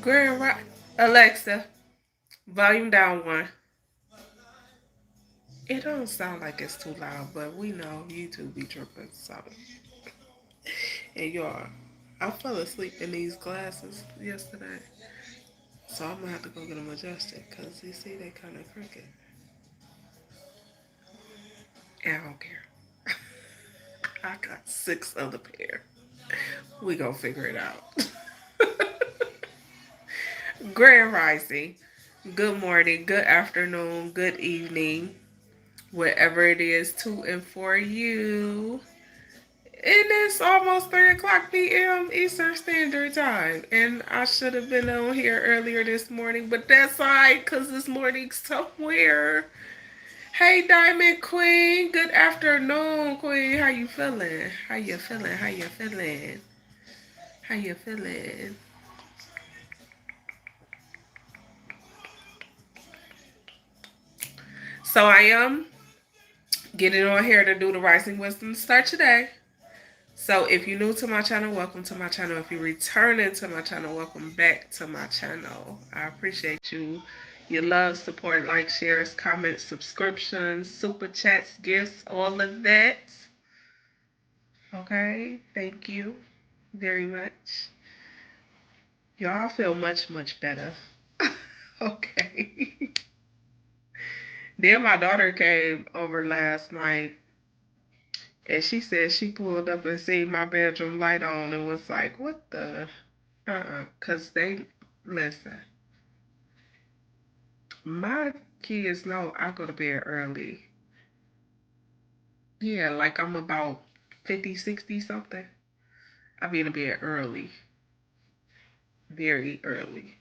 Grand Rock. Alexa, volume down one. It don't sound like it's too loud, but we know YouTube be tripping, so. And y'all, I fell asleep in these glasses yesterday, so I'm gonna have to go get them adjusted, because you see they kind of crooked. And I don't care. I got 6 other pair. We gonna figure it out. Grand Rising. Good morning, good afternoon, good evening, wherever it is to and for you. And it's almost 3 o'clock p.m. Eastern Standard Time. And I should have been on here earlier this morning, but that's alright, because this morning's somewhere. Hey, Diamond Queen. Good afternoon, Queen. How you feeling? How you feeling? How you feeling? How you feeling? So I am getting on here to do the Rising Wisdom start today. So if you're new to my channel, welcome to my channel. If you're returning to my channel, welcome back to my channel. I appreciate you. Your love, support, like, shares, comments, subscriptions, super chats, gifts, all of that. Okay, thank you very much. Y'all feel much, much better. Okay. Then my daughter came over last night, and she said she pulled up and seen my bedroom light on and was like, what the? Because they, listen, my kids know I go to bed early. Yeah, like I'm about 50, 60 something. I be in bed early. Very early.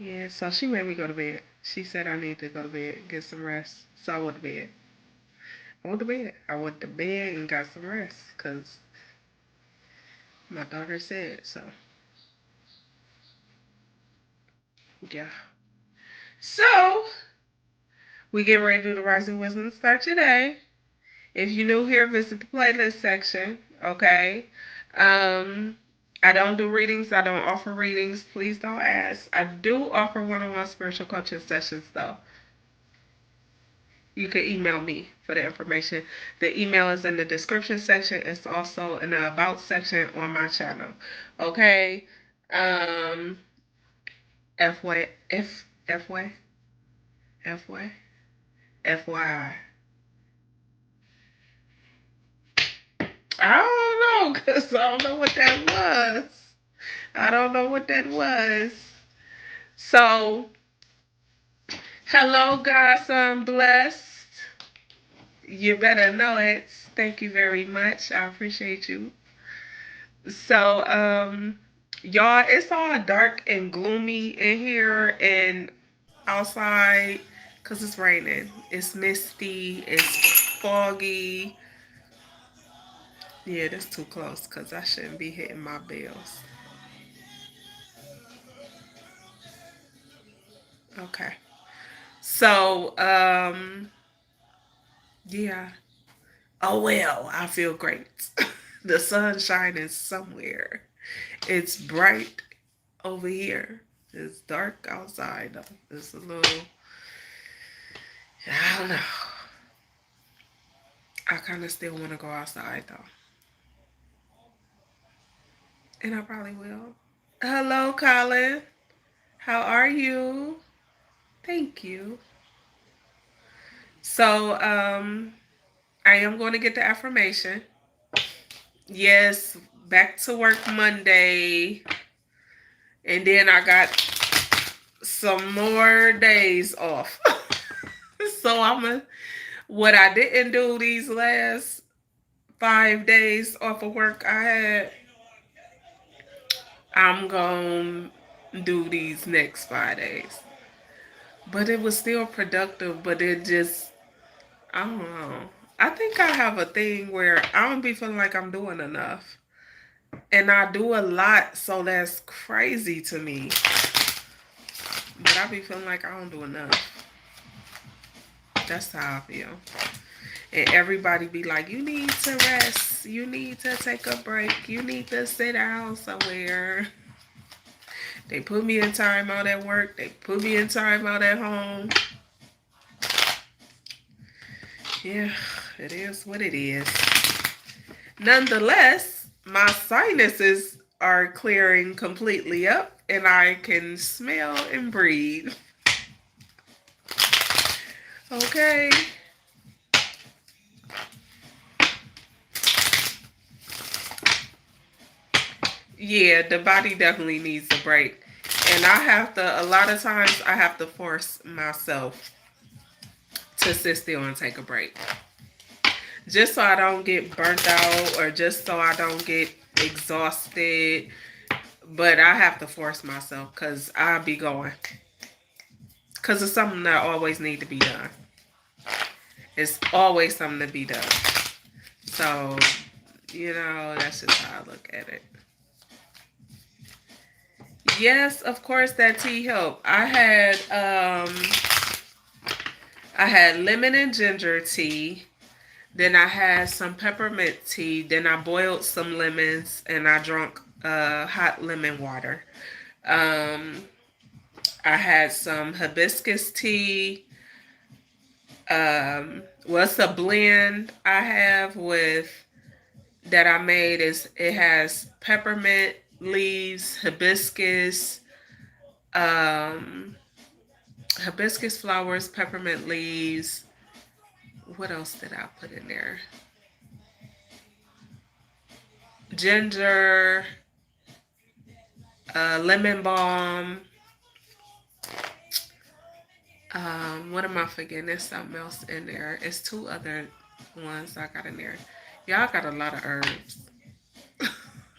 Yeah, so she made me go to bed. She said I need to go to bed, get some rest. So I went to bed. I went to bed. I went to bed and got some rest because my daughter said so. Yeah. So we get ready to do the Rising Wisdom start today. If you're new here, visit the playlist section. Okay. Um, I don't do readings. I don't offer readings. Please don't ask. I do offer one-on-one spiritual coaching sessions, though. You can email me for the information. The email is in the description section. It's also in the about section on my channel. Okay. Um, FY, FY, FY, FYI. I don't know, because I don't know what that was. I don't know what that was. So, hello, guys. I'm blessed. You better know it. Thank you very much. I appreciate you. So, y'all, it's all dark and gloomy in here and outside because it's raining. It's misty. It's foggy. Yeah, that's too close because I shouldn't be hitting my bells. Okay. So, yeah. Oh well, I feel great. The sun shining somewhere. It's bright over here. It's dark outside though. It's a little, I don't know. I kind of still want to go outside though. And I probably will. Hello, Colin. How are you? Thank you. So, I am going to get the affirmation. Yes, back to work Monday. And then I got some more days off. So what I didn't do these last 5 days off of work I had, I'm going to do these next 5 days. But it was still productive, but it just, I don't know. I think I have a thing where I don't be feeling like I'm doing enough. And I do a lot, so that's crazy to me. But I be feeling like I don't do enough. That's how I feel. And everybody be like, you need to rest. You need to take a break. You need to sit down somewhere. They put me in time out at work. They put me in time out at home. Yeah, it is what it is. Nonetheless, my sinuses are clearing completely up and I can smell and breathe. Okay. Yeah, the body definitely needs a break. And I have to, a lot of times, I have to force myself to sit still and take a break. Just so I don't get burnt out or just so I don't get exhausted. But I have to force myself because I'll be going. Because it's something that always need to be done. It's always something to be done. So, that's just how I look at it. Yes, of course that tea helped. I had lemon and ginger tea. Then I had some peppermint tea. Then I boiled some lemons and I drank hot lemon water. I had some hibiscus tea. What's a blend I have with that I made is it has peppermint leaves, hibiscus flowers, peppermint leaves. What else did I put in there? Ginger, lemon balm. What am I forgetting? There's something else in there. It's two other ones I got in there. Y'all got a lot of herbs.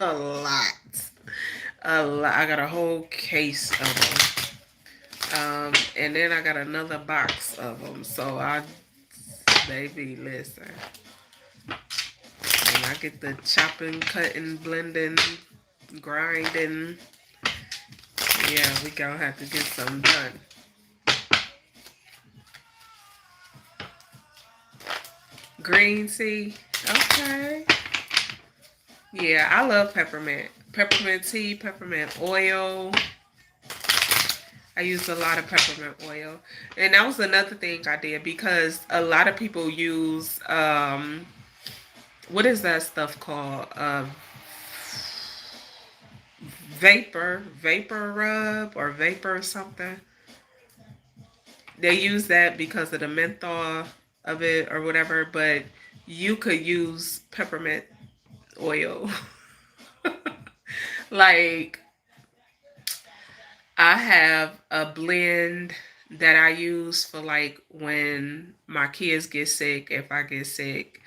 A lot. A lot. I got a whole case of them. And then I got another box of them. So baby, listen. And I get the chopping, cutting, blending, grinding. Yeah, we gonna have to get some done. Green tea. Okay. Yeah, I love peppermint. Peppermint tea, peppermint oil. I used a lot of peppermint oil. And that was another thing I did because a lot of people use, what is that stuff called? Vapor rub or vapor something. They use that because of the menthol of it or whatever, but you could use peppermint oil. Like, I have a blend that I use for like when my kids get sick, if I get sick,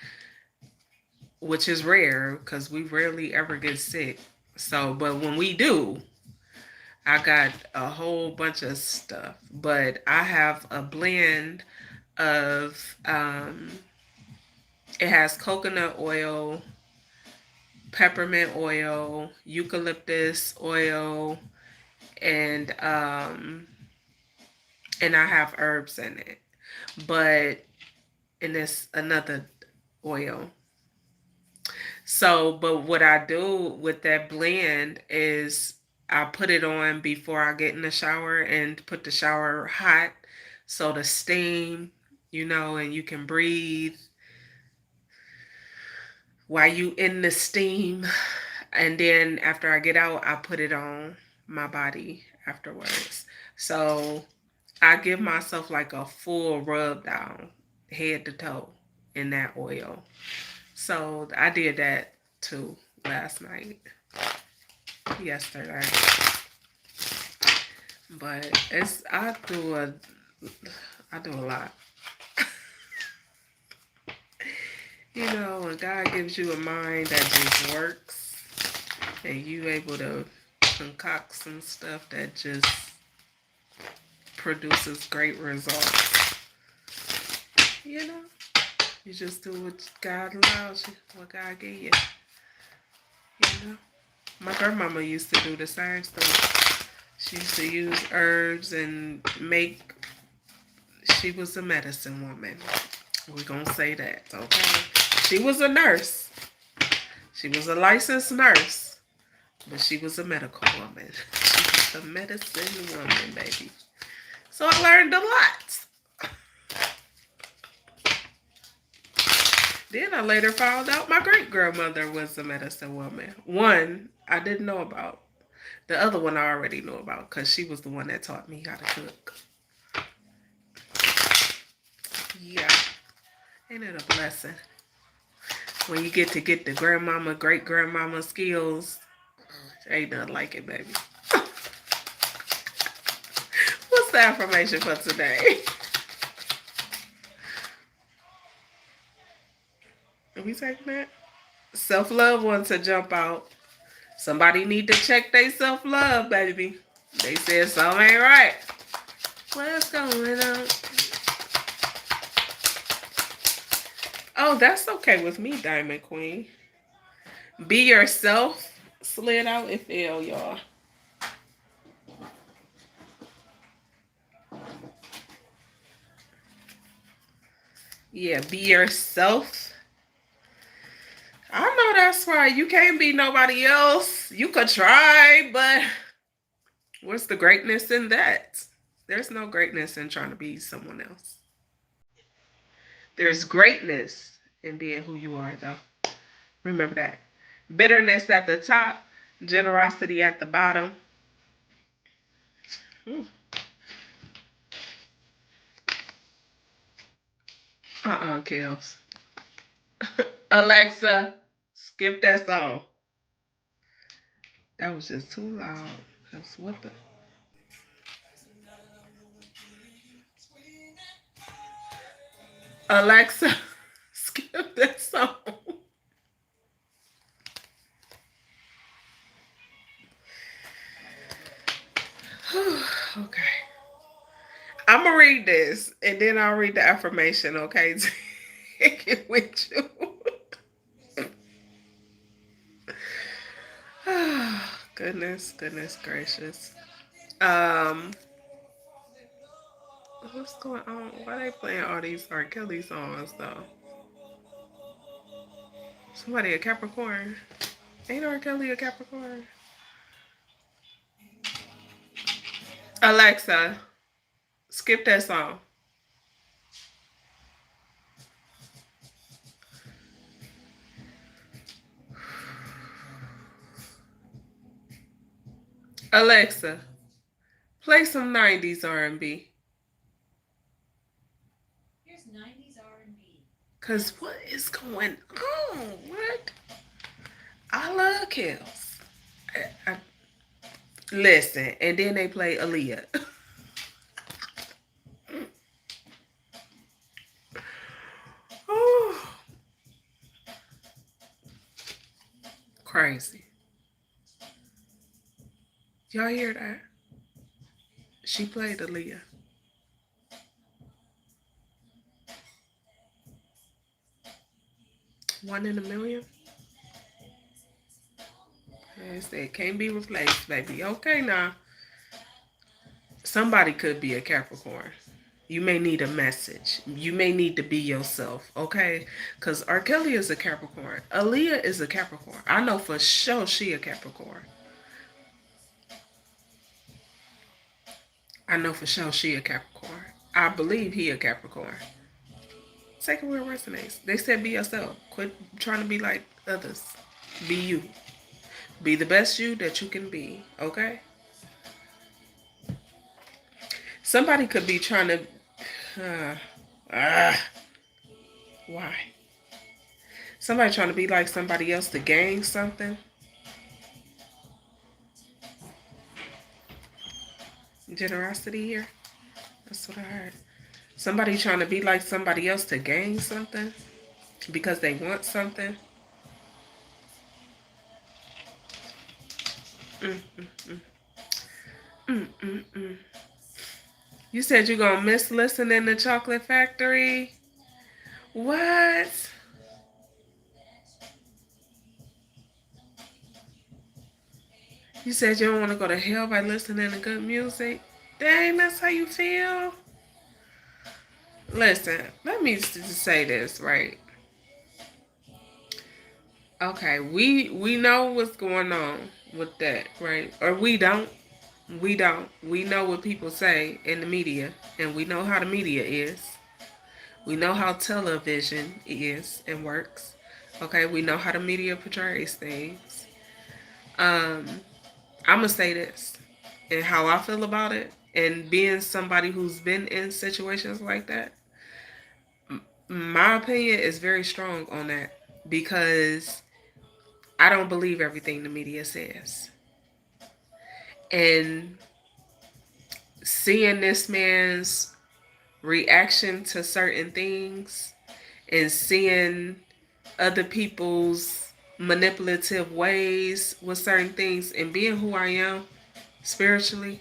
which is rare because we rarely ever get sick. So, but when we do, I got a whole bunch of stuff. But I have a blend of, it has coconut oil, peppermint oil, eucalyptus oil, and I have herbs in it. And it's another oil. So, but what I do with that blend is I put it on before I get in the shower and put the shower hot so the steam, and you can breathe while you in the steam. And then after I get out, I put it on my body afterwards. So I give myself like a full rub down, head to toe, in that oil. So I did that too last night, yesterday. But I do a lot. When God gives you a mind that just works and you able to concoct some stuff that just produces great results. You just do what God allows you, what God gave you. My grandmama used to do the same stuff. She used to use herbs and she was a medicine woman. We're going to say that, okay? She was a nurse. She was a licensed nurse. But she was a medical woman. She was a medicine woman, baby. So I learned a lot. Then I later found out my great-grandmother was a medicine woman. One I didn't know about. The other one I already knew about because she was the one that taught me how to cook. Yeah. Ain't it a blessing? When you get the grandmama, great-grandmama skills, ain't nothing like it, baby. What's the affirmation for today? Are we taking that? Self-love wants to jump out. Somebody need to check their self-love, baby. They said something ain't right. What's going on? Oh, that's okay with me, Diamond Queen. Be yourself. Slid out if L, y'all. Yeah, be yourself. I know that's right. You can't be nobody else. You could try, but what's the greatness in that? There's no greatness in trying to be someone else. There's greatness in being who you are, though. Remember that. Bitterness at the top, generosity at the bottom. Kills. Alexa, skip that song. That was just too loud. That's what the. Alexa, skip that song. Okay. I'm going to read this and then I'll read the affirmation, okay? Take it with you. Goodness gracious. What's going on? Why are they playing all these R. Kelly songs, though? Somebody a Capricorn. Ain't R. Kelly a Capricorn? Alexa, skip that song. Alexa, play some 90s R&B. Here's 90s R&B. Cause what is going on? What? I love Kills. Listen, and then they play Aaliyah. Oh, crazy. Y'all hear that? She played Aaliyah. One in a million? They said can't be replaced, baby. Okay, now. Somebody could be a Capricorn. You may need a message. You may need to be yourself, okay? Because R. Kelly is a Capricorn. Aaliyah is a Capricorn. I know for sure she a Capricorn. I know for sure she a Capricorn. I believe he a Capricorn. Take it where it resonates. They said be yourself. Quit trying to be like others. Be you. Be the best you that you can be, okay? Somebody could be trying to... why? Somebody trying to be like somebody else to gain something. Generosity here. That's what I heard. Somebody trying to be like somebody else to gain something because they want something. You said you're going to miss listening to Chocolate Factory? What? You said you don't want to go to hell by listening to good music? Dang, that's how you feel? Listen, let me just say this, right? Okay, we know what's going on with that, right? Or we don't. We don't. We know what people say in the media, and we know how the media is. We know how television is and works. Okay, we know how the media portrays things. Um, I'm gonna say this and how I feel about it, and being somebody who's been in situations like that. My opinion is very strong on that because I don't believe everything the media says. And seeing this man's reaction to certain things and seeing other people's manipulative ways with certain things and being who I am spiritually,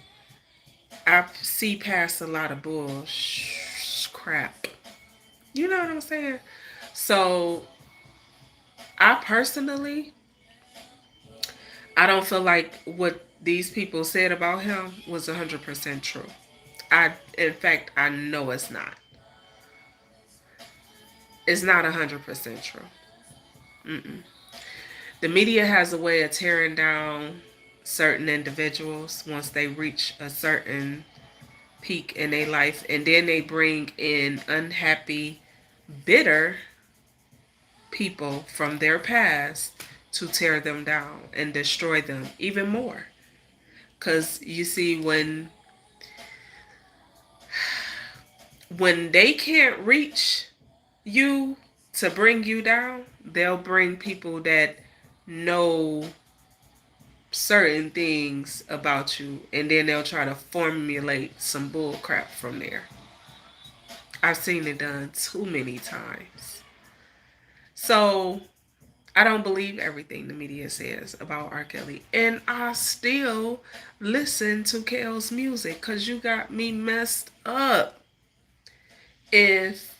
I see past a lot of crap. You know what I'm saying? So I personally, I don't feel like what these people said about him was 100% true. In fact, I know it's not. It's not 100% true. Mm-mm. The media has a way of tearing down certain individuals once they reach a certain peak in their life, and then they bring in unhappy, bitter people from their past to tear them down and destroy them even more. Because you see, when they can't reach you to bring you down, they'll bring people that know certain things about you, and then they'll try to formulate some bull crap from there. I've seen it done too many times. So I don't believe everything the media says about R. Kelly. And I still listen to Kale's music because you got me messed up if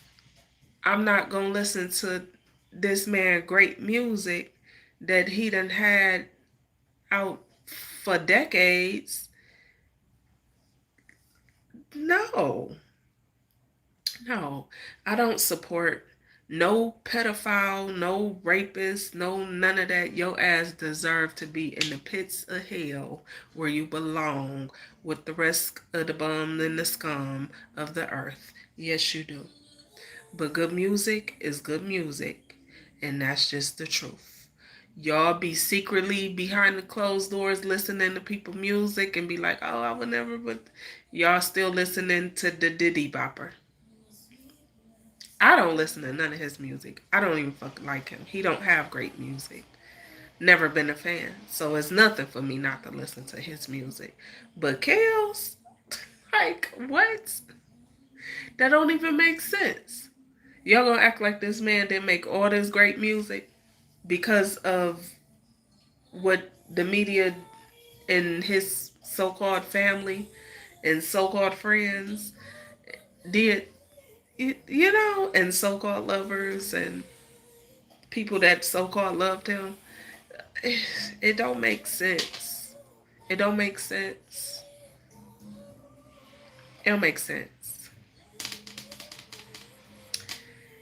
I'm not going to listen to this man great music that he done had out for decades. No. No, I don't support no pedophile, no rapist, no none of that. Your ass deserve to be in the pits of hell where you belong with the rest of the bum and the scum of the earth. Yes, you do. But good music is good music, and that's just the truth. Y'all be secretly behind the closed doors listening to people music and be like, oh, I would never, but y'all still listening to the Diddy Bopper. I don't listen to none of his music. I don't even fucking like him. He don't have great music. Never been a fan. So it's nothing for me not to listen to his music. But Kale's, like, what? That don't even make sense. Y'all gonna act like this man didn't make all this great music because of what the media and his so-called family and so-called friends did, and so-called lovers and people that so-called loved him. It don't make sense. It don't make sense. It don't make sense.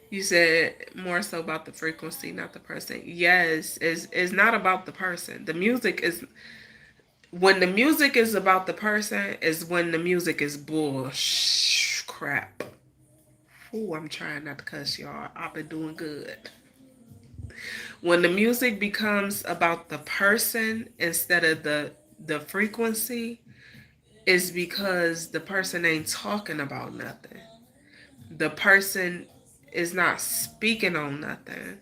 You said more so about the frequency, not the person. Yes, it's not about the person. The music is when the music is about the person is when the music is crap. Ooh, I'm trying not to cuss y'all. I've been doing good. When the music becomes about the person instead of the frequency, is because the person ain't talking about nothing. The person is not speaking on nothing.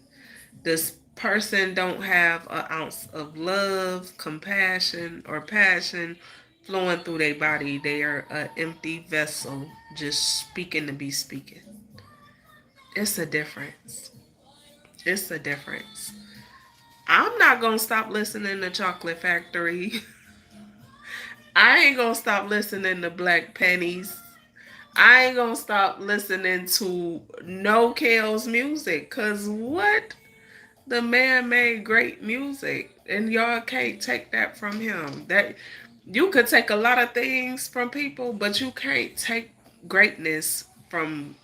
This person don't have an ounce of love, compassion, or passion flowing through their body. They are an empty vessel just speaking to be speaking. It's a difference. It's a difference. I'm not gonna stop listening to Chocolate Factory. I ain't gonna stop listening to Black Pennies. I ain't gonna stop listening to no Kale's music. Cause what? The man made great music. And y'all can't take that from him. That you could take a lot of things from people, but you can't take greatness from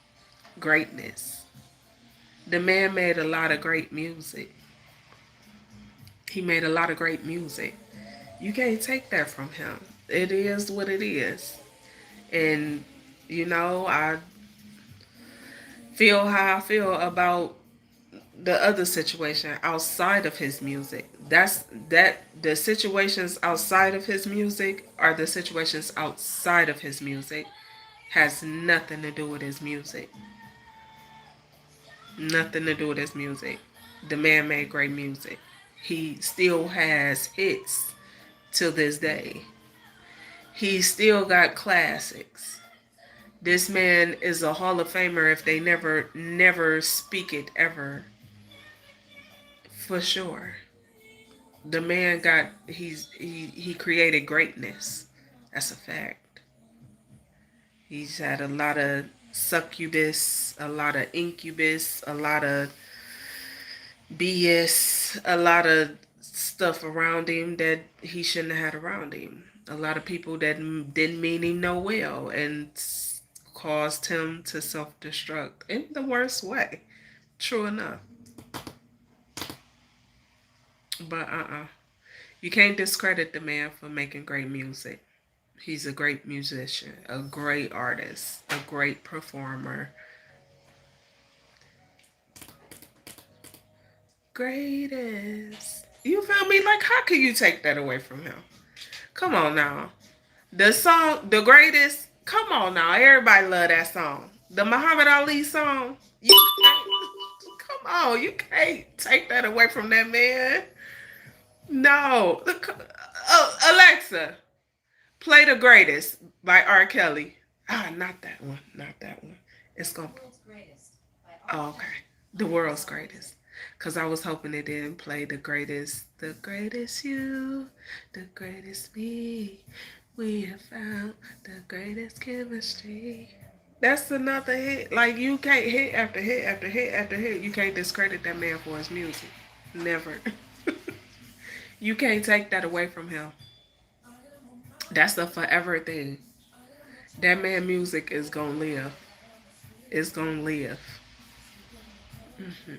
greatness. The man made a lot of great music. He made a lot of great music. You can't take that from him. It is what it is. And, I feel how I feel about the other situation outside of his music. The situations outside of his music are the situations outside of his music. Has nothing to do with his music. Nothing to do with his music. The man made great music. He still has hits till this day. He still got classics. This man is a Hall of Famer if they never speak it ever. For sure. The man he created greatness. That's a fact. He's had a lot of succubus, a lot of incubus, a lot of BS, a lot of stuff around him that he shouldn't have had around him. A lot of people that didn't mean him no well and caused him to self-destruct in the worst way. True enough. But you can't discredit the man for making great music. He's a great musician, a great artist, a great performer. Greatest. You feel me? Like, how can you take that away from him? Come on now. The song, The Greatest, come on now. Everybody love that song. The Muhammad Ali song, you can't, come on. You can't take that away from that man. No. Alexa, play The Greatest by R. Kelly. Not that one. Not that one. It's going to... Oh, okay. The World's Greatest. Because I was hoping it didn't play the greatest you, the greatest me. We have found the greatest chemistry. That's another hit. Like, you can't hit after hit after hit after hit. You can't discredit that man for his music. Never. You can't take that away from him. That's a forever thing. That man music is gonna live. It's gonna live. Mm-hmm.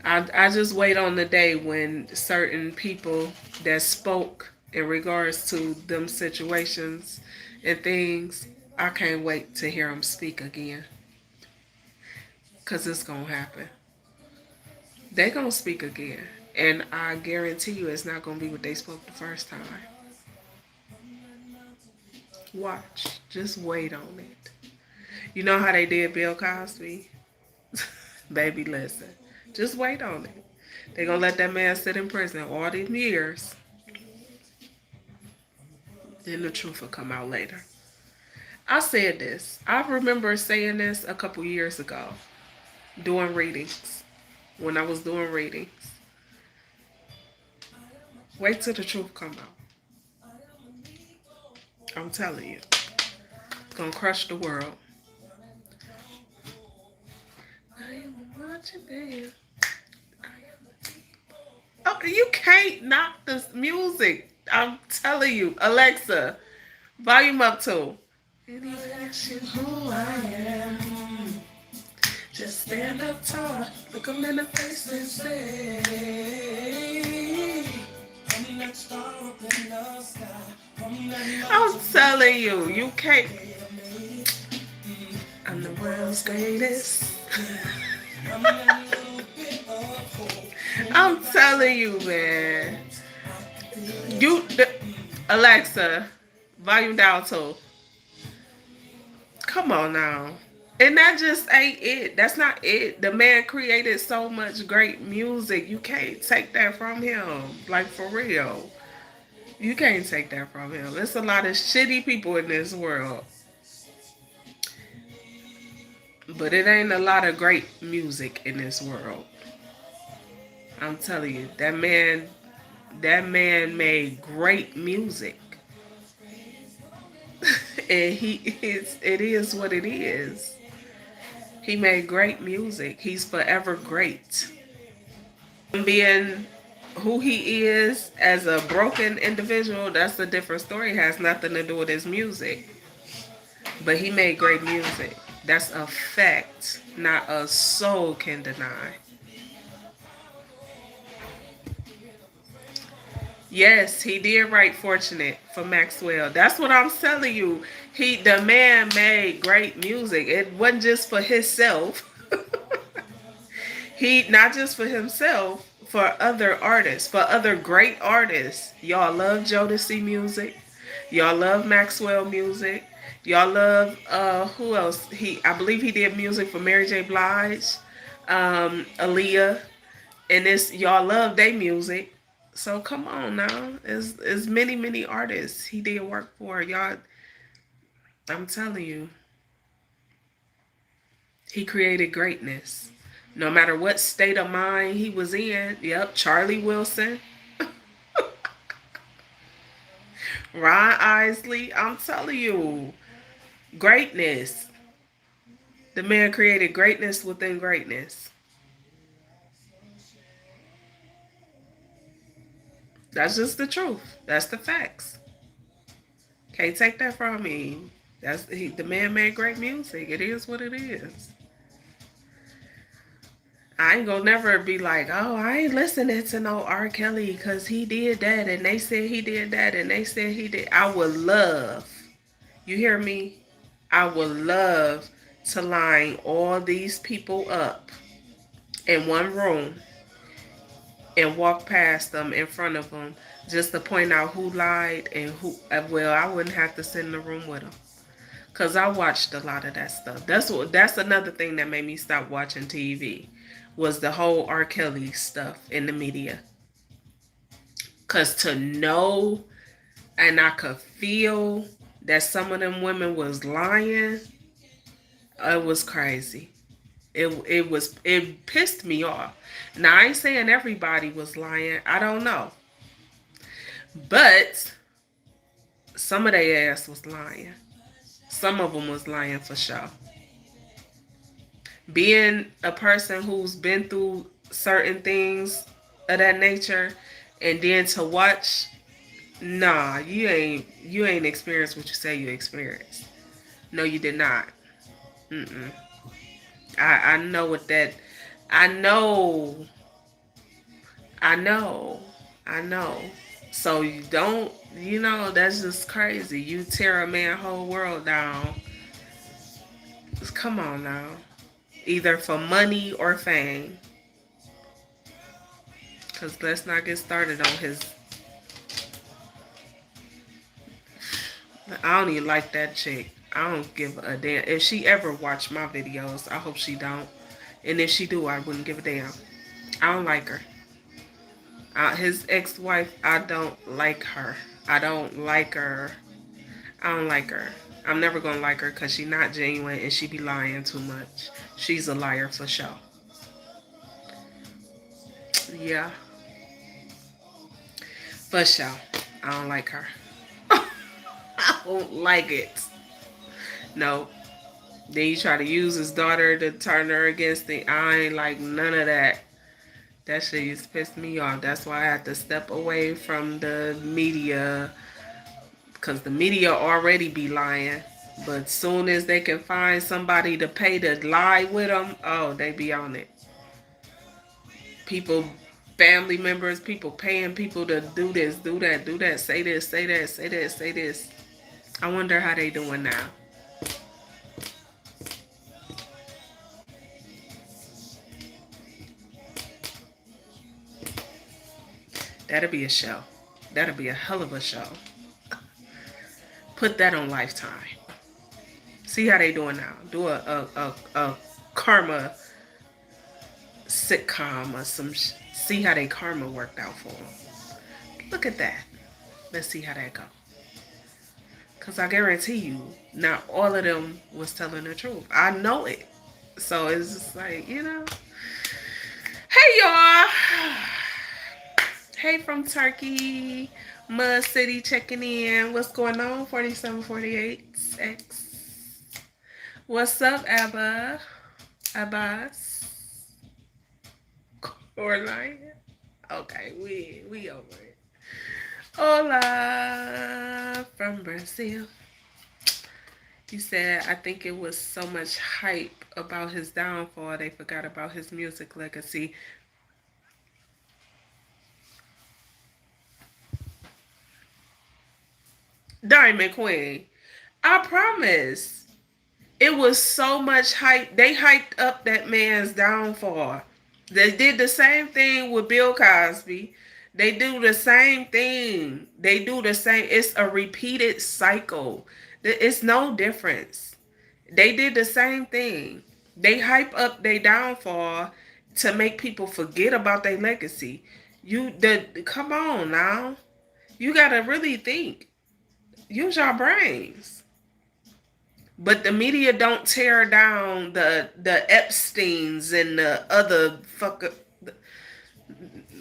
I just wait on the day when certain people that spoke in regards to them situations and things, I can't wait to hear them speak again. Because it's going to happen. They going to speak again. And I guarantee you it's not going to be what they spoke the first time. Watch. Just wait on it. You know how they did Bill Cosby? Baby, listen. Just wait on it. They're going to let that man sit in prison all these years. Then the truth will come out later. I said this. I remember saying this a couple years ago. Doing readings. When I was doing readings. Wait till the truth come out. I'm telling you. It's going to crush the world. I am watching there. Oh, you can't knock this music. I'm telling you. Alexa, volume up to. Any action who I am. Just stand up tall. Look them in the face and say, I'm telling you, you can't. I'm the world's greatest. I'm telling you, man. Alexa, volume down to. Come on now. And that just ain't it. That's not it. The man created so much great music. You can't take that from him. Like, for real. You can't take that from him. There's a lot of shitty people in this world. But it ain't a lot of great music in this world. I'm telling you, that man made great music. And it is what it is. He made great music. He's forever great. Being who he is as a broken individual, that's a different story. It has nothing to do with his music. But he made great music. That's a fact, not a soul can deny. Yes, he did write Fortunate for Maxwell. That's what I'm telling you. The man made great music. It wasn't just for himself. He not just for himself, for other artists, for other great artists. Y'all love Jodeci music. Y'all love Maxwell music. Y'all love who else? I believe he did music for Mary J. Blige, Aaliyah, and this y'all love their music. So come on now. It's many artists he did work for. Y'all, I'm telling you, he created greatness. No matter what state of mind he was in. Yep, Charlie Wilson, Ron Isley. I'm telling you, greatness. The man created greatness within greatness. That's just the truth. That's the facts. Can't take that from me. The man made great music. It is what it is. I ain't gonna never be like, oh, I ain't listening to no R. Kelly because he did that and they said he did that and they said he did. I would love, you hear me? I would love to line all these people up in one room and walk past them in front of them just to point out who lied and who. Well, I wouldn't have to sit in the room with them because I watched a lot of that stuff. That's another thing that made me stop watching TV was the whole R. Kelly stuff in the media. Because to know and I could feel that some of them women was lying, it was crazy. It pissed me off. Now I ain't saying everybody was lying. I don't know. But some of their ass was lying. Some of them was lying for sure. Being a person who's been through certain things of that nature and then to watch, nah, you ain't experienced what you say you experienced. No, you did not. Mm-mm. I know what that. I know. I know. I know. So you don't. That's just crazy. You tear a man whole world down. Come on now. Either for money or fame. Cause let's not get started on his. I don't even like that chick. I don't give a damn. If she ever watch my videos, I hope she don't. And if she do, I wouldn't give a damn. I don't like her. His ex-wife, I don't like her. I don't like her. I don't like her. I'm never gonna like her because she's not genuine and she be lying too much. She's a liar for sure. Yeah, for sure. I don't like her. I don't like it. No. Then you try to use his daughter to turn her against the. I ain't like none of that. That shit used to piss me off. That's why I had to step away from the media. Because the media already be lying. But soon as they can find somebody to pay to lie with them, oh, they be on it. People, family members, people paying people to do this, do that, do that, say this, say that, say that, say this. I wonder how they doing now. That'll be a show. That'll be a hell of a show. Put that on Lifetime. See how they doing now. Do a karma sitcom or some. See how they karma worked out for them. Look at that. Let's see how that go. Cause I guarantee you, not all of them was telling the truth. I know it. So it's just like Hey y'all. Hey from Turkey, Mud City checking in. What's going on? 4748X. What's up, Abba? Abbas? Or Lion? Okay, we over it. Hola from Brazil. You said, I think it was so much hype about his downfall, they forgot about his music legacy. Diamond Queen, I promise. It was so much hype. They hyped up that man's downfall. They did the same thing with Bill Cosby. They do the same thing. They do the same. It's a repeated cycle. It's no difference. They did the same thing. They hype up their downfall to make people forget about their legacy. Come on now. You gotta really think. Use your brains. But the media don't tear down the Epsteins and the other fucker.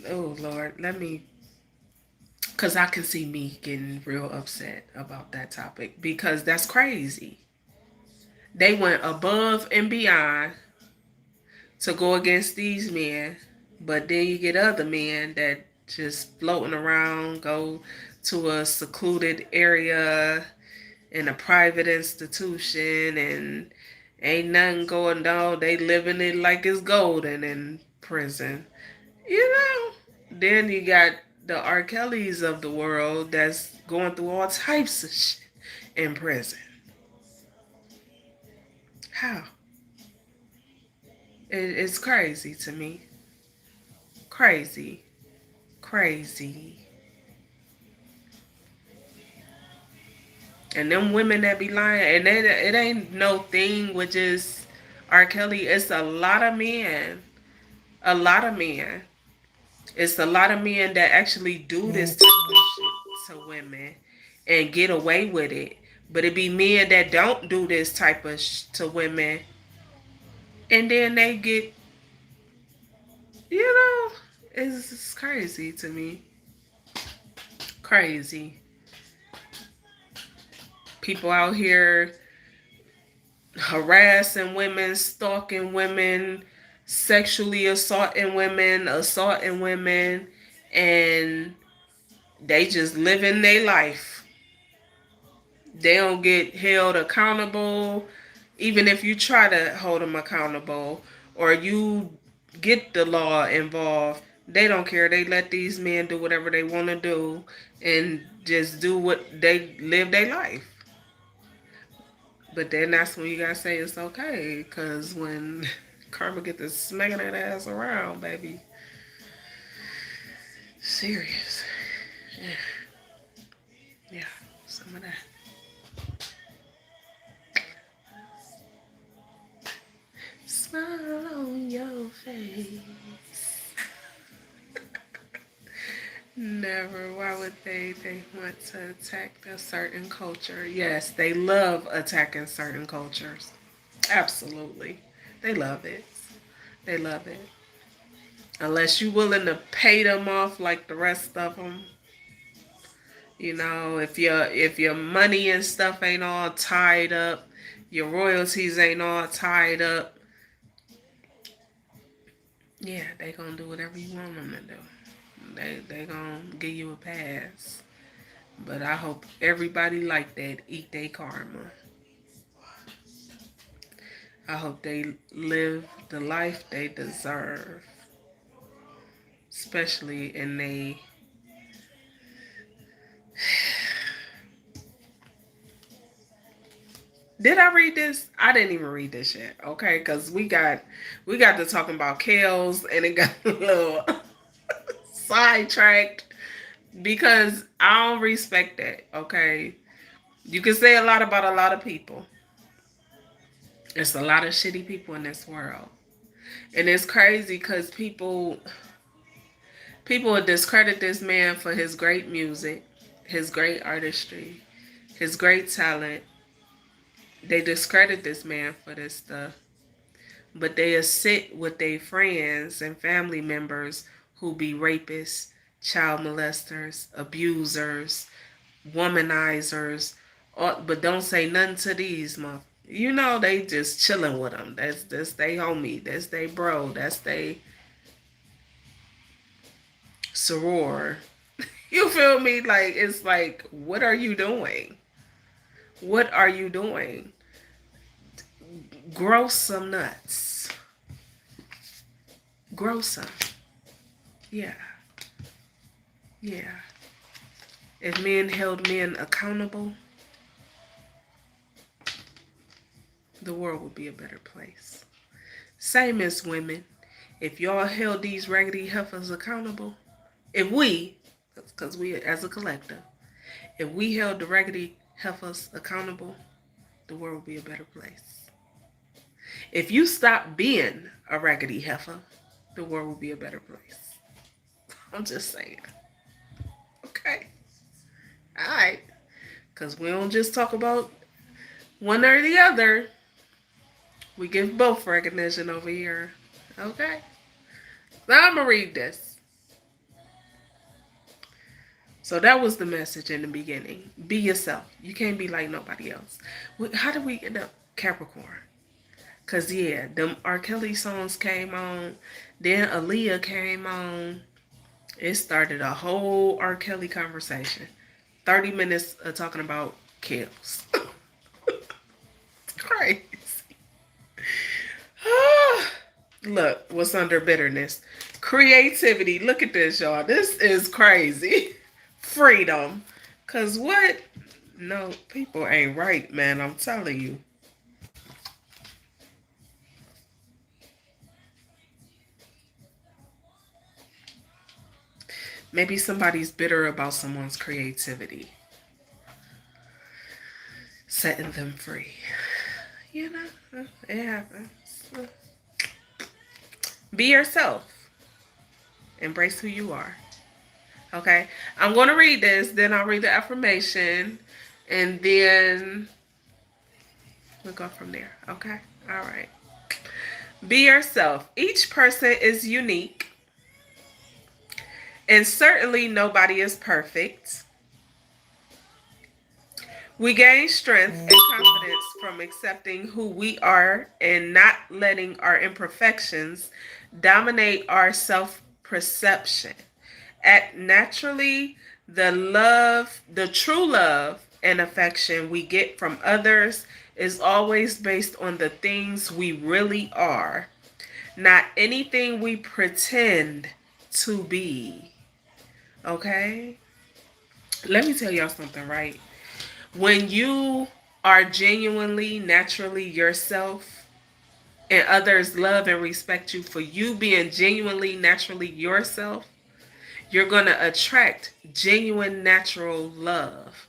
Oh Lord, let me, cause I can see me getting real upset about that topic because that's crazy. They went above and beyond to go against these men, but then you get other men that just floating around, go to a secluded area in a private institution and ain't nothing going on. They living it like it's golden in prison. You know? Then you got the R. Kellys of the world that's going through all types of shit in prison. How? It's crazy to me. Crazy. Crazy. And them women that be lying, and it ain't no thing with just R. Kelly. It's a lot of men. A lot of men. It's a lot of men that actually do this type of shit to women and get away with it. But it be men that don't do this type of to women, and then they get, you know, it's crazy to me. Crazy. People out here harassing women, stalking women, sexually assaulting women, and they just living their life. They don't get held accountable, even if you try to hold them accountable or you get the law involved. They don't care. They let these men do whatever they want to do and just do what they live their life. But then that's when you gotta say it's okay, because when karma get to smacking that ass around, baby, serious. Yeah, yeah, some of that. Smile on your face. Never. Why would they want to attack a certain culture? Yes, they love attacking certain cultures. Absolutely. They love it. They love it. Unless you're willing to pay them off like the rest of them. You know, if your money and stuff ain't all tied up, your royalties ain't all tied up, yeah, they gonna do whatever you want them to do. They gonna give you a pass. But I hope everybody like that eat their karma. I hope they live the life they deserve, especially in they. Did I read this? I didn't even read this yet. Okay, because we got to talking about Kales and it got a little sidetracked because I don't respect that. Okay, you can say a lot about a lot of people. There's a lot of shitty people in this world, and it's crazy because people would discredit this man for his great music, his great artistry, his great talent. They discredit this man for this stuff. But they'll sit with their friends and family members who be rapists, child molesters, abusers, womanizers, but don't say nothing to these motherfuckers. You know, they just chilling with them. That's they homie. That's they bro. That's they soror. You feel me? Like, it's like, what are you doing? What are you doing? Grow some nuts. Grow some. Yeah. Yeah. If men held men accountable, the world would be a better place. Same as women. If y'all held these raggedy heifers accountable, if we, because we as a collective, if we held the raggedy heifers accountable, the world would be a better place. If you stop being a raggedy heifer, the world will be a better place. I'm just saying. Okay. All right. Because we don't just talk about one or the other. We give both recognition over here. Okay. Now I'm going to read this. So that was the message in the beginning. Be yourself. You can't be like nobody else. How did we end up Capricorn? Because, yeah, them R. Kelly songs came on. Then Aaliyah came on. It started a whole R. Kelly conversation. 30 minutes of talking about kills. It's crazy. Look, what's under bitterness? Creativity. Look at this, y'all. This is crazy. Freedom. Because what? No, people ain't right, man. I'm telling you. Maybe somebody's bitter about someone's creativity. Setting them free. You know, it happens. Be yourself. Embrace who you are. Okay? I'm going to read this, then I'll read the affirmation, and then we'll go from there. Okay? All right. Be yourself. Each person is unique, and certainly nobody is perfect. We gain strength and confidence from accepting who we are and not letting our imperfections dominate our self perception. Act naturally, the true love and affection we get from others is always based on the things we really are, not anything we pretend to be. Okay? Let me tell y'all something, right? When you are genuinely, naturally yourself, and others love and respect you for you being genuinely, naturally yourself, you're going to attract genuine, natural love.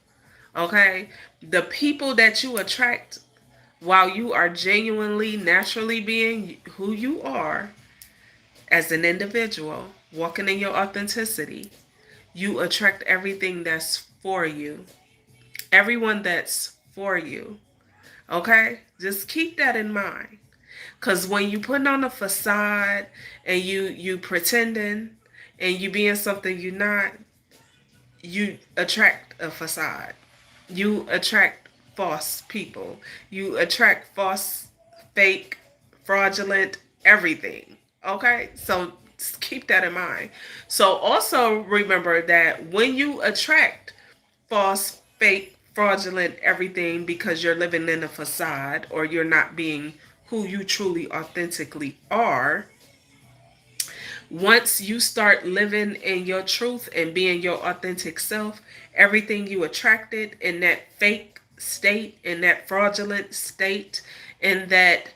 Okay? The people that you attract while you are genuinely, naturally being who you are as an individual, walking in your authenticity, you attract everything that's for you. Everyone that's for you. Okay? Just keep that in mind. Because when you put on a facade and you pretending and you being something you're not, you attract a facade. You attract false people. You attract false, fake, fraudulent, everything. Okay? So just keep that in mind. So also remember that when you attract false, fake, fraudulent, everything because you're living in a facade or you're not being who you truly authentically are, once you start living in your truth and being your authentic self, everything you attracted in that fake state, in that fraudulent state, in that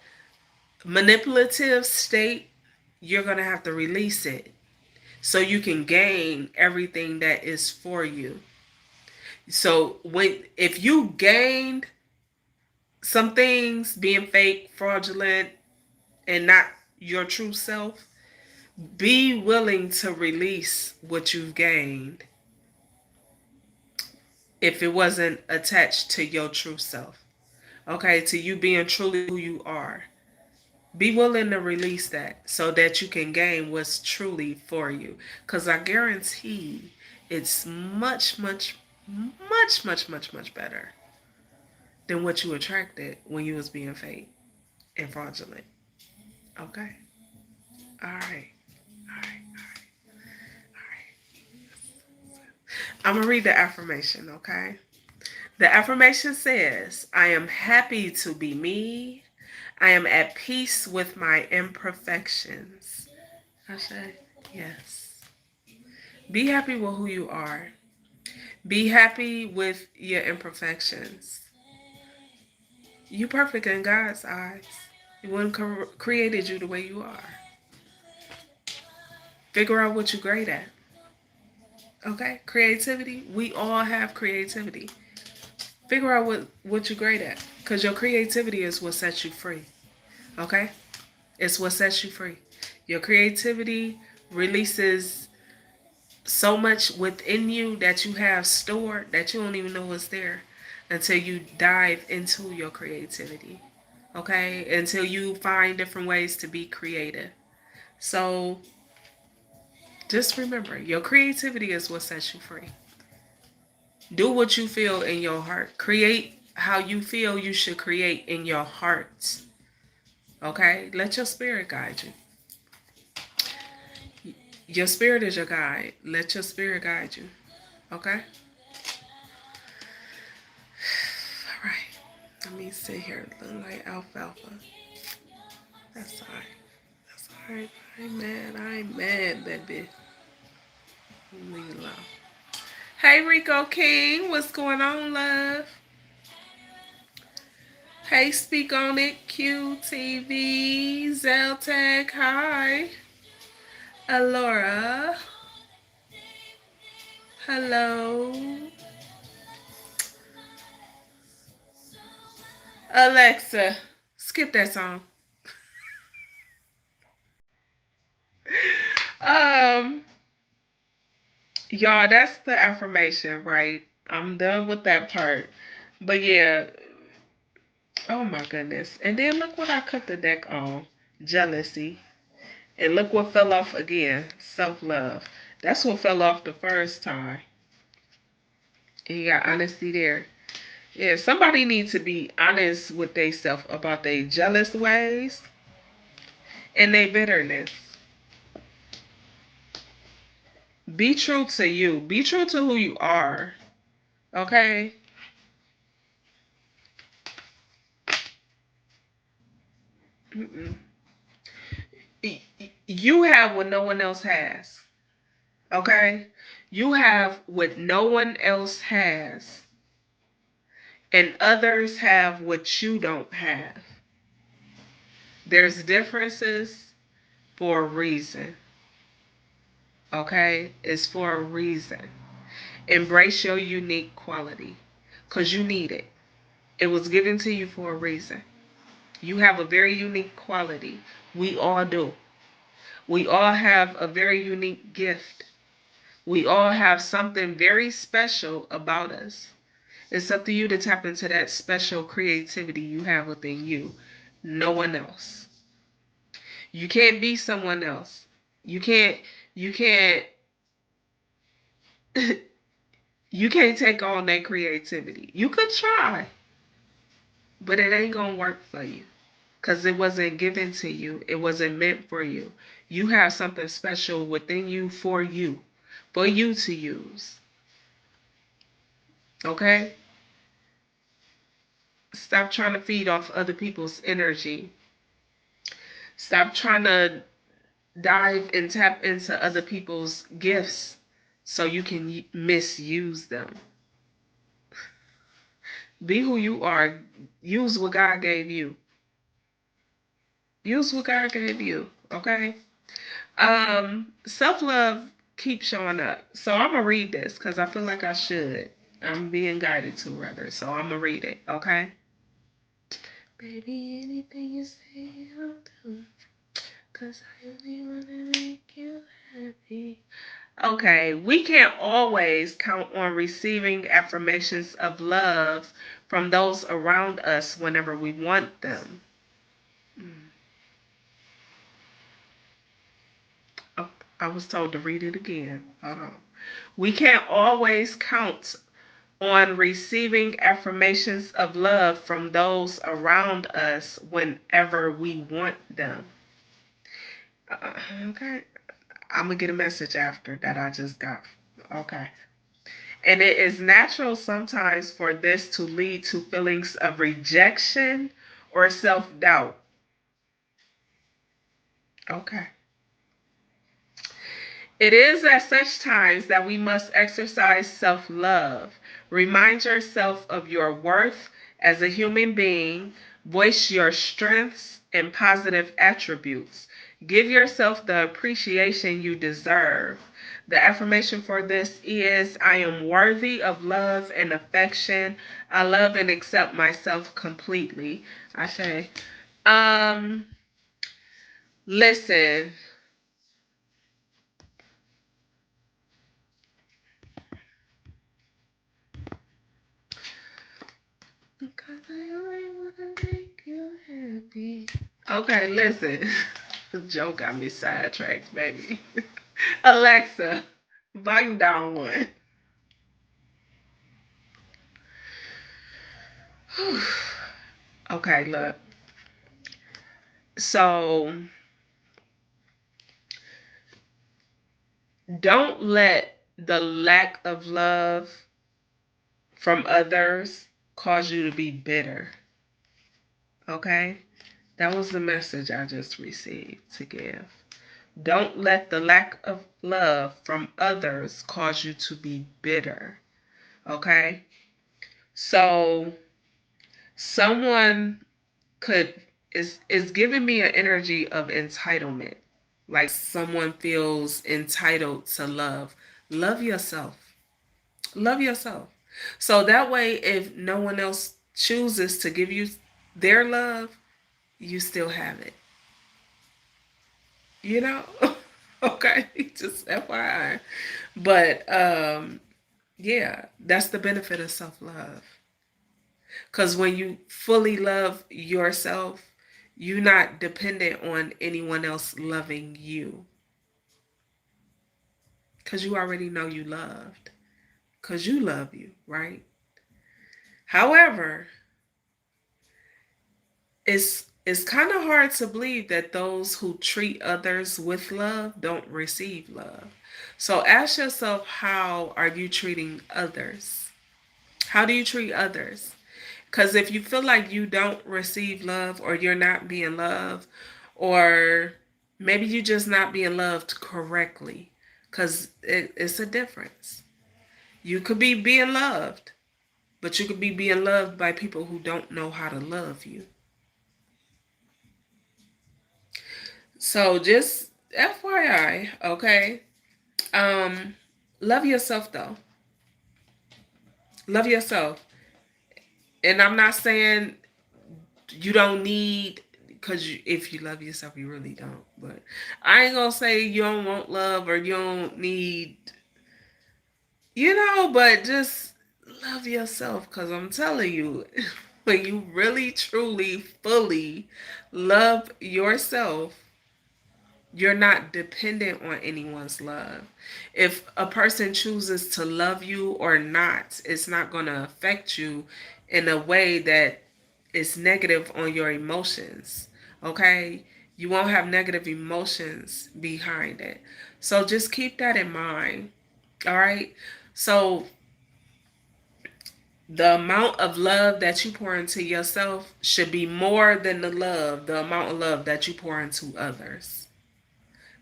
manipulative state, you're going to have to release it so you can gain everything that is for you. So if you gained some things being fake, fraudulent, and not your true self, be willing to release what you've gained if it wasn't attached to your true self. Okay, to you being truly who you are. Be willing to release that so that you can gain what's truly for you. Because I guarantee it's much, much, much, much, much, much better than what you attracted when you was being fake and fraudulent. Okay? All right. All right. All right. I'm going to read the affirmation, okay? The affirmation says, I am happy to be me. I am at peace with my imperfections. Ashe, yes. Be happy with who you are. Be happy with your imperfections. You perfect in God's eyes. He wouldn't created you the way you are. Figure out what you're great at. Okay? Creativity. We all have creativity. Figure out what you're great at. Because your creativity is what sets you free. Okay? It's what sets you free. Your creativity releases so much within you that you have stored that you don't even know what's there until you dive into your creativity. Okay? Until you find different ways to be creative. So just remember, your creativity is what sets you free. Do what you feel in your heart. Create how you feel you should create in your heart. Okay? Let your spirit guide you. Your spirit is your guide. Let your spirit guide you. Okay? All right. Let me sit here looking like alfalfa. That's all right. That's all right. I ain't mad. I ain't mad, baby. Leave me alone. Hey, Rico King. What's going on, love? Hey, speak on it. QTV. Zeltag. Hi. Alora. Hello. Alexa. Skip that song. Um, y'all, that's the affirmation, right? I'm done with that part. But yeah, oh my goodness. And then look what I cut the deck on. Jealousy. And look what fell off again. Self-love. That's what fell off the first time. And you got honesty there. Yeah, somebody needs to be honest with themselves about their jealous ways and their bitterness. Be true to you. Be true to who you are. Okay? Mm-mm. You have what no one else has. Okay? You have what no one else has. And others have what you don't have. There's differences for a reason. Okay? It's for a reason. Embrace your unique quality because you need it. It was given to you for a reason. You have a very unique quality. We all do. We all have a very unique gift. We all have something very special about us. It's up to you to tap into that special creativity you have within you. No one else. You can't be someone else. You can't you can't take on that creativity. You could try, but it ain't gonna work for you. Because it wasn't given to you. It wasn't meant for you. You have something special within you for you to use. Okay? Stop trying to feed off other people's energy. Stop trying to dive and tap into other people's gifts so you can misuse them. Be who you are. Use what God gave you. Use what God gave you. Okay? Self-love keeps showing up. So I'm gonna read this because I feel like I should. I'm being guided to rather. So I'm gonna read it, okay? Baby, anything you say I'll do. Cause I only wanna make you happy. Okay, we can't always count on receiving affirmations of love from those around us whenever we want them. Oh, I was told to read it again. Hold on. We can't always count on receiving affirmations of love from those around us whenever we want them. Okay. I'm going to get a message after that I just got. Okay. And it is natural sometimes for this to lead to feelings of rejection or self doubt. Okay. It is at such times that we must exercise self love. Remind yourself of your worth as a human being. Voice your strengths and positive attributes. Give yourself the appreciation you deserve. The affirmation for this is I am worthy of love and affection. I love and accept myself completely. I say, um, listen, because I only wanna make you happy. Okay, listen. Joe got me sidetracked, baby. Alexa, volume down one. Okay, look. So don't let the lack of love from others cause you to be bitter. Okay? That was the message I just received to give. Don't let the lack of love from others cause you to be bitter. Okay? So someone could is giving me an energy of entitlement. Like someone feels entitled to love. Love yourself. Love yourself. So that way if no one else chooses to give you their love, you still have it. You know? Okay, just FYI. But yeah, that's the benefit of self-love. Cuz when you fully love yourself, you're not dependent on anyone else loving you. Cuz you already know you loved. Cuz you love you, right? However, it's kind of hard to believe that those who treat others with love don't receive love. So ask yourself, how are you treating others? How do you treat others? Because if you feel like you don't receive love or you're not being loved, or maybe you're just not being loved correctly, because it's a difference. You could be being loved, but you could be being loved by people who don't know how to love you. So just FYI, okay? Um, love yourself though. Love yourself. And I'm not saying you don't need, because if you love yourself, you really don't. But I ain't gonna say you don't want love or you don't need, but just love yourself. Because I'm telling you, when you really, truly, fully love yourself, you're not dependent on anyone's love. If a person chooses to love you or not, it's not going to affect you in a way that is negative on your emotions. Okay? You won't have negative emotions behind it. So just keep that in mind. All right? So the amount of love that you pour into yourself should be more than the amount of love that you pour into others.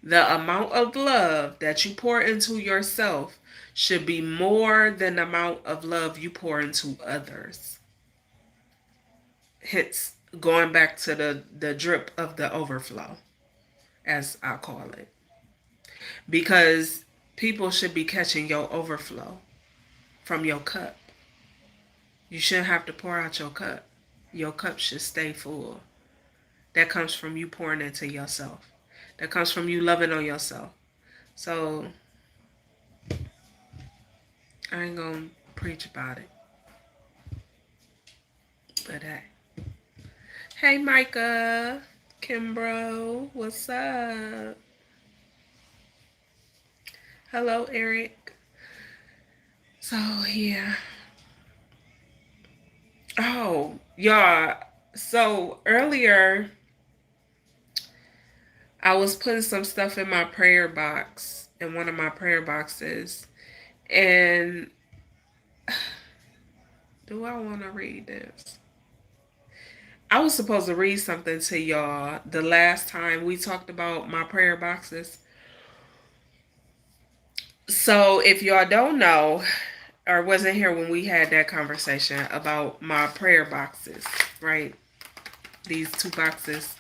The amount of love that you pour into yourself should be more than the amount of love you pour into others. Hence, going back to the drip of the overflow, as I call it. Because people should be catching your overflow from your cup. You shouldn't have to pour out your cup. Your cup should stay full. That comes from you pouring into yourself. That comes from you loving on yourself. So I ain't gonna preach about it. But hey. Hey Micah. Kimbro. What's up? Hello, Eric. So yeah. Oh, y'all. So earlier I was putting some stuff in my prayer box, in one of my prayer boxes. And do I want to read this? I was supposed to read something to y'all the last time we talked about my prayer boxes. So if y'all don't know or wasn't here when we had that conversation about my prayer boxes, right? These two boxes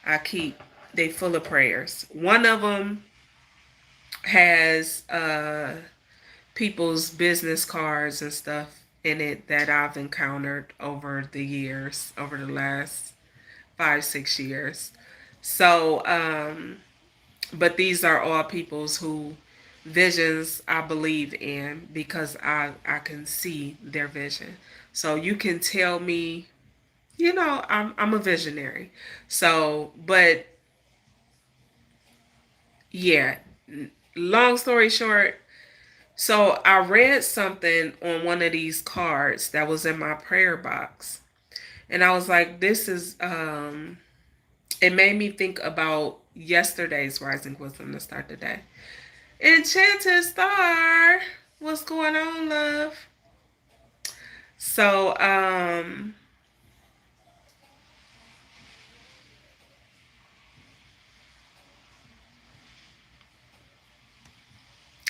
I keep, they full of prayers. One of them has people's business cards and stuff in it that I've encountered over the years, over the last 5, 6 years. So, but these are all people's who visions I believe in because I can see their vision. So you can tell me, I'm a visionary. So, but yeah, long story short, so I read something on one of these cards that was in my prayer box. And I was like, this is it made me think about yesterday's rising wisdom to start the day. Enchanted Star, what's going on, love? So,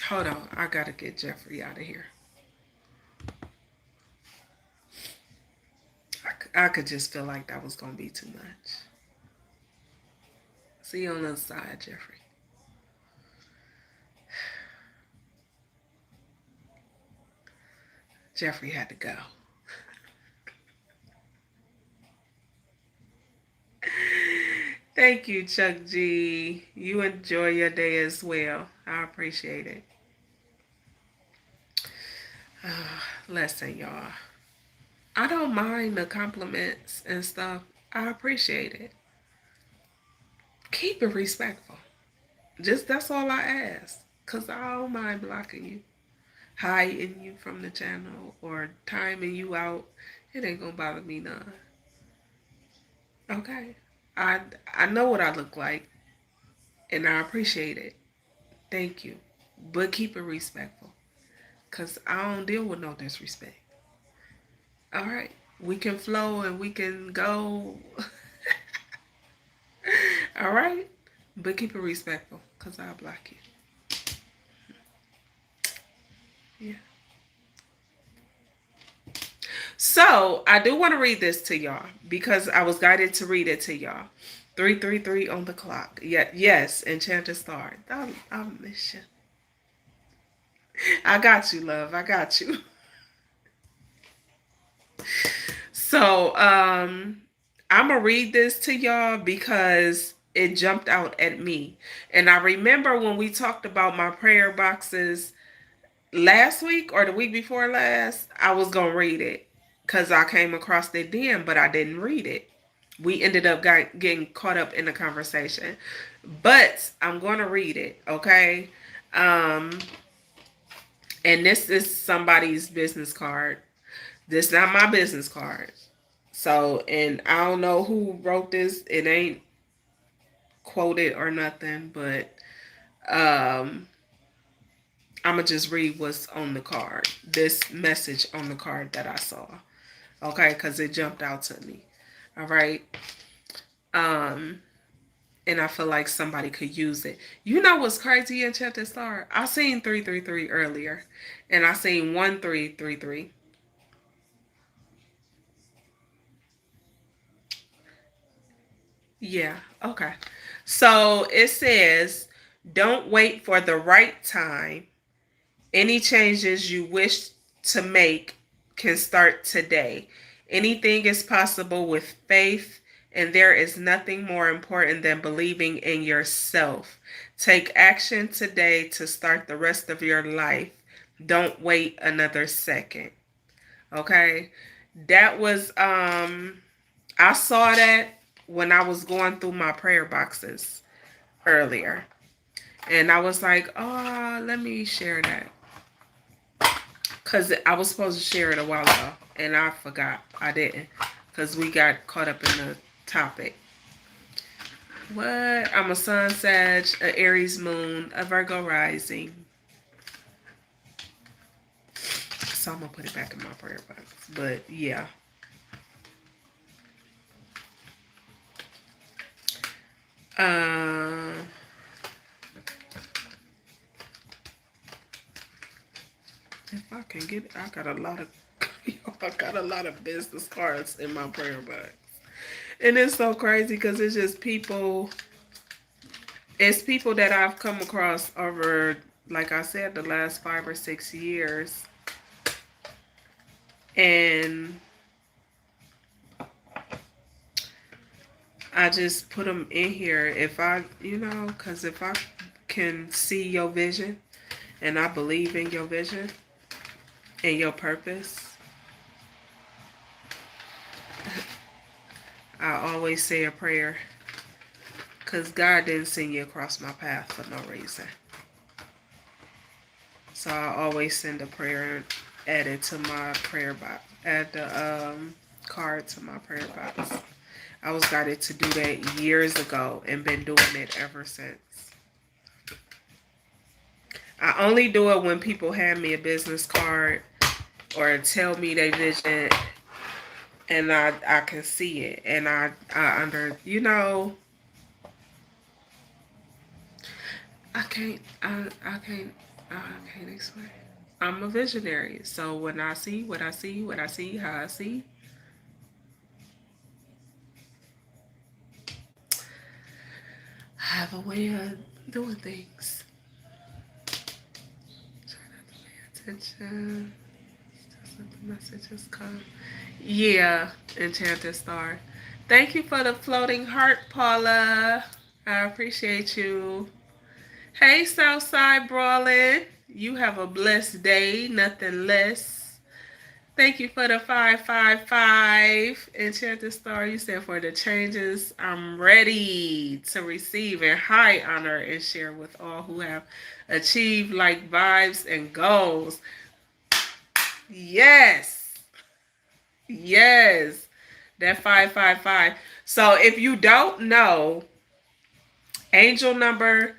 hold on, I gotta get Jeffrey out of here. I could just feel like that was gonna be too much. See you on the other side, Jeffrey. Jeffrey had to go. Thank you, Chuck G. You enjoy your day as well. I appreciate it. Listen, y'all. I don't mind the compliments and stuff. I appreciate it. Keep it respectful. Just that's all I ask. Cause I don't mind blocking you, hiding you from the channel, or timing you out. It ain't gonna bother me none. Okay. I I know what I look like, and I appreciate it. Thank you, but keep it respectful. Cause I don't deal with no disrespect. All right. We can flow and we can go. All right. But keep it respectful. Cause I'll block you. Yeah. So I do want to read this to y'all because I was guided to read it to y'all. 333 on the clock. Yeah, yes, Enchanted Star. I'll miss you. I got you, love. I got you. So, I'm gonna read this to y'all because it jumped out at me. And I remember when we talked about my prayer boxes last week or the week before last, I was gonna read it because I came across it then, but I didn't read it. We ended up getting caught up in the conversation, but I'm gonna read it, okay? Um, and this is somebody's business card. This is not my business card. So, and I don't know who wrote this. It ain't quoted or nothing, but um, I'm gonna just read what's on the card. This message on the card that I saw. Okay, because it jumped out to me. All right. Um, and I feel like somebody could use it. You know what's crazy in Enchanted Star? I seen 333 earlier, and I seen 1333. Yeah. Okay. So it says, "Don't wait for the right time. Any changes you wish to make can start today. Anything is possible with faith, and there is nothing more important than believing in yourself. Take action today to start the rest of your life. Don't wait another second." Okay? That was I saw that when I was going through my prayer boxes earlier. And I was like, "Oh, let me share that." Because I was supposed to share it a while ago, and I forgot. I didn't. Because we got caught up in the topic. What? I'm a Sun Sag, a Aries Moon, a Virgo Rising. So I'm going to put it back in my prayer box. But yeah. Uh, if I can get it, I got a lot of, I got a lot of business cards in my prayer box, and it's so crazy because it's just people. It's people that I've come across over, like I said, the last 5 or 6 years, and I just put them in here. If I, because if I can see your vision, and I believe in your vision and your purpose, I always say a prayer because God didn't send you across my path for no reason. So I always send a prayer added to my prayer box, add the card to my prayer box. I was guided to do that years ago and been doing it ever since. I only do it when people hand me a business card or tell me their vision and I can see it and I under I can't I can't explain. I'm a visionary. So when I see what I see, what I see, how I see, I have a way of doing things. Try not to pay attention. Just let the messages come. Yeah, Enchanted Star. Thank you for the floating heart, Paula. I appreciate you. Hey, Southside Brawlin'. You have a blessed day, nothing less. Thank you for the 555. Enchanted Star, you said for the changes, I'm ready to receive in high honor and share with all who have achieved like vibes and goals. Yes. Yes. That 555. So if you don't know, angel number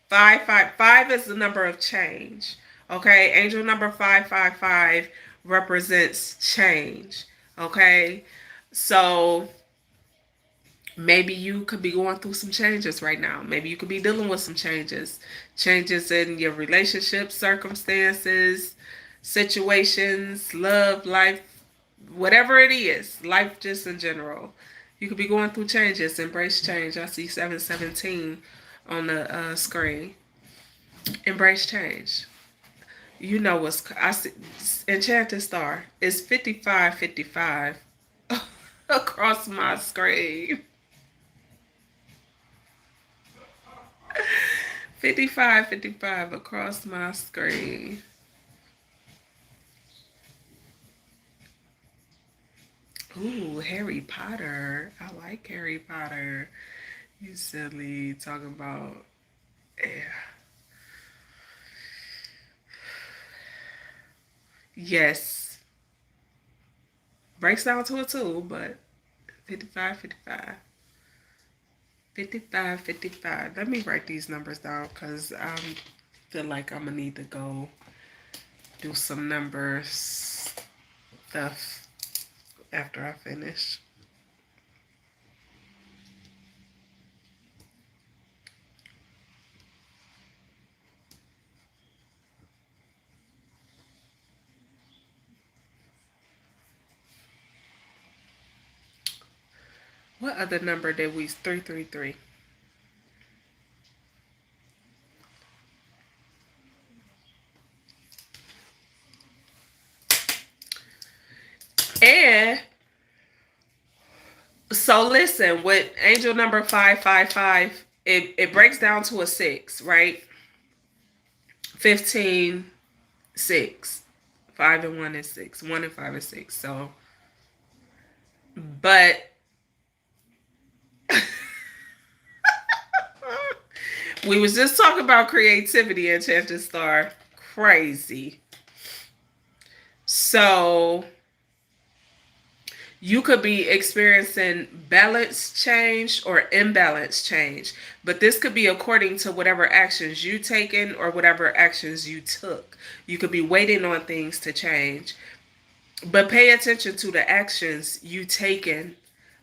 555 is the number of change. Okay, angel number 555 represents change. Okay, so maybe you could be going through some changes right now. Maybe you could be dealing with some changes in your relationship, circumstances, situations, love, life, whatever it is, life just in general. You could be going through changes. Embrace change. I see 717 on the screen. Embrace change. You know what's I see. Enchanted Star is 5555 across my screen. 5555 across my screen. Ooh, Harry Potter. I like Harry Potter. You silly talking about, yeah. Yes. Breaks down to a two, but 5555. 5555. Let me write these numbers down because I feel like I'm going to need to go do some numbers stuff after I finish. What other number did we? 333. And so listen, with angel number 555, it breaks down to a 6, right? 15, 6. 5 and 1 is 6. 1 and 5 is 6. So, but we was just talking about creativity, Enchanted Star. Crazy. So you could be experiencing balance change or imbalance change, but this could be according to whatever actions you taken or whatever actions you took. You could be waiting on things to change, but pay attention to the actions you taken,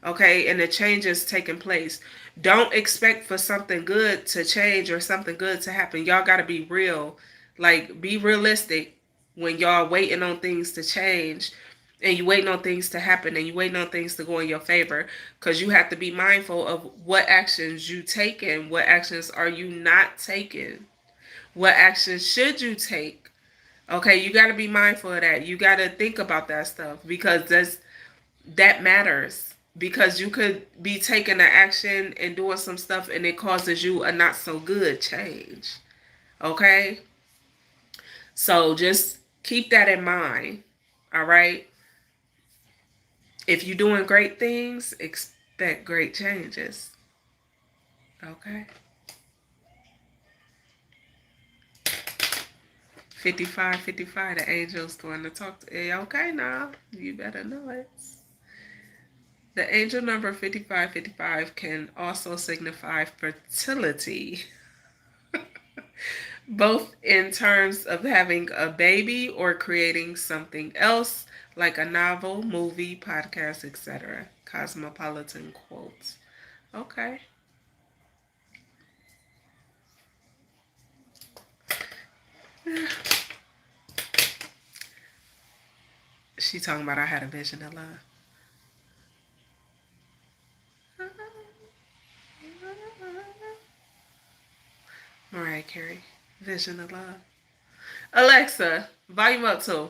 okay, and the changes taking place. Don't expect for something good to change or something good to happen. Y'all got to be real. Like, be realistic when y'all waiting on things to change and you waiting on things to happen and you waiting on things to go in your favor, because you have to be mindful of what actions you taking, what actions are you not taking, what actions should you take. Okay, you got to be mindful of that. You got to think about that stuff, because that matters, because you could be taking an action and doing some stuff and it causes you a not so good change. Okay, so just keep that in mind. All right, if you're doing great things, expect great changes. Okay. 55, 55. The angel's going to talk to you. Okay, now you better know it. The angel number 55, 55 can also signify fertility, both in terms of having a baby or creating something else, like a novel, movie, podcast, etc. Cosmopolitan quotes. Okay. She talking about I had a vision of love. Mariah Carey, vision of love. Alexa, volume up too.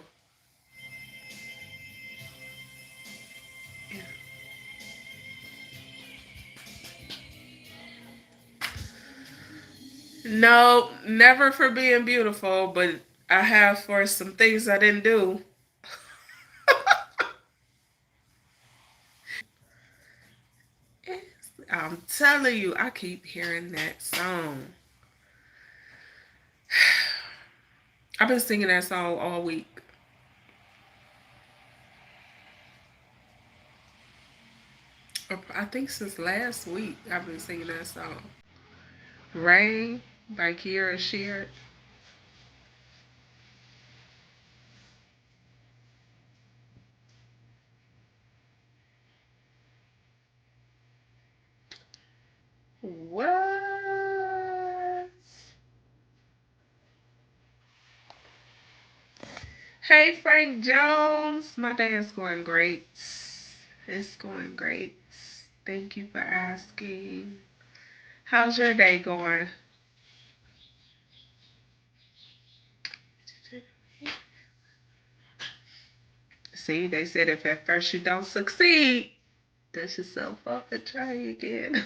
No, never for being beautiful, but I have for some things I didn't do. I'm telling you, I keep hearing that song. I've been singing that song all week. I think since last week, I've been singing that song. Rain by Kiera Sheard. What? Hey, Frank Jones. My day is going great. It's going great. Thank you for asking. How's your day going? See, they said if at first you don't succeed, dust yourself up and try again.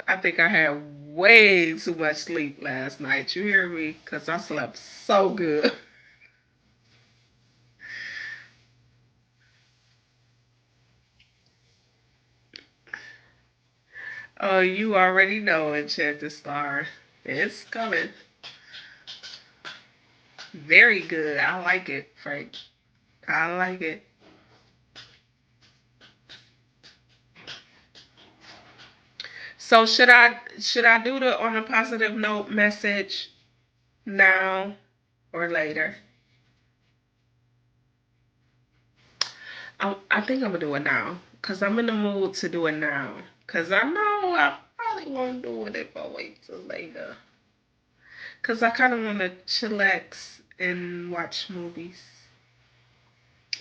I think I had way too much sleep last night. You hear me? Because I slept so good. Oh, you already know, Enchanted Star. It's coming. Very good. I like it, Frank. I like it. So should I do the on a positive note message now or later? I think I'm gonna do it now, cause I'm in the mood to do it now. Cause I know I probably won't do it if I wait till later. Cause I kind of want to chillax and watch movies.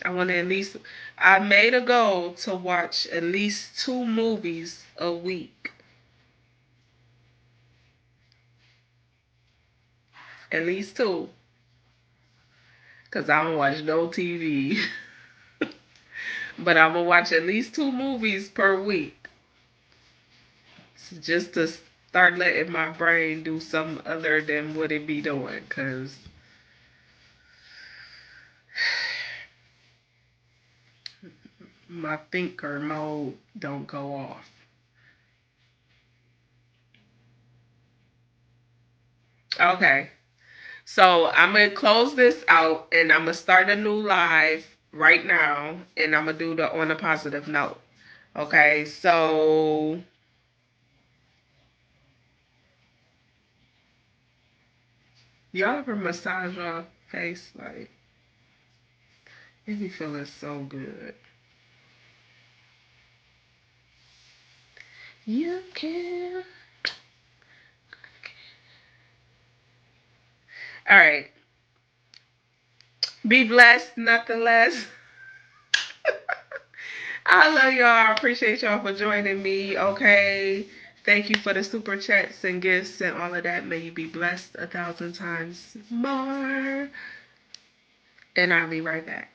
I want to at least. I made a goal to watch at least 2 movies a week. At least two. Cause I don't watch no TV. But I'm gonna watch at least 2 movies per week, just to start letting my brain do something other than what it be doing. Cause my thinker mode don't go off. Okay. So I'm gonna close this out and I'm gonna start a new live right now and I'm gonna do the on a positive note. Okay, so y'all ever massage your face? Like, It be feeling so good. You can. All right. Be blessed, nothing less. I love y'all. I appreciate y'all for joining me. Okay. Thank you for the super chats and gifts and all of that. May you be blessed 1,000 times more. And I'll be right back.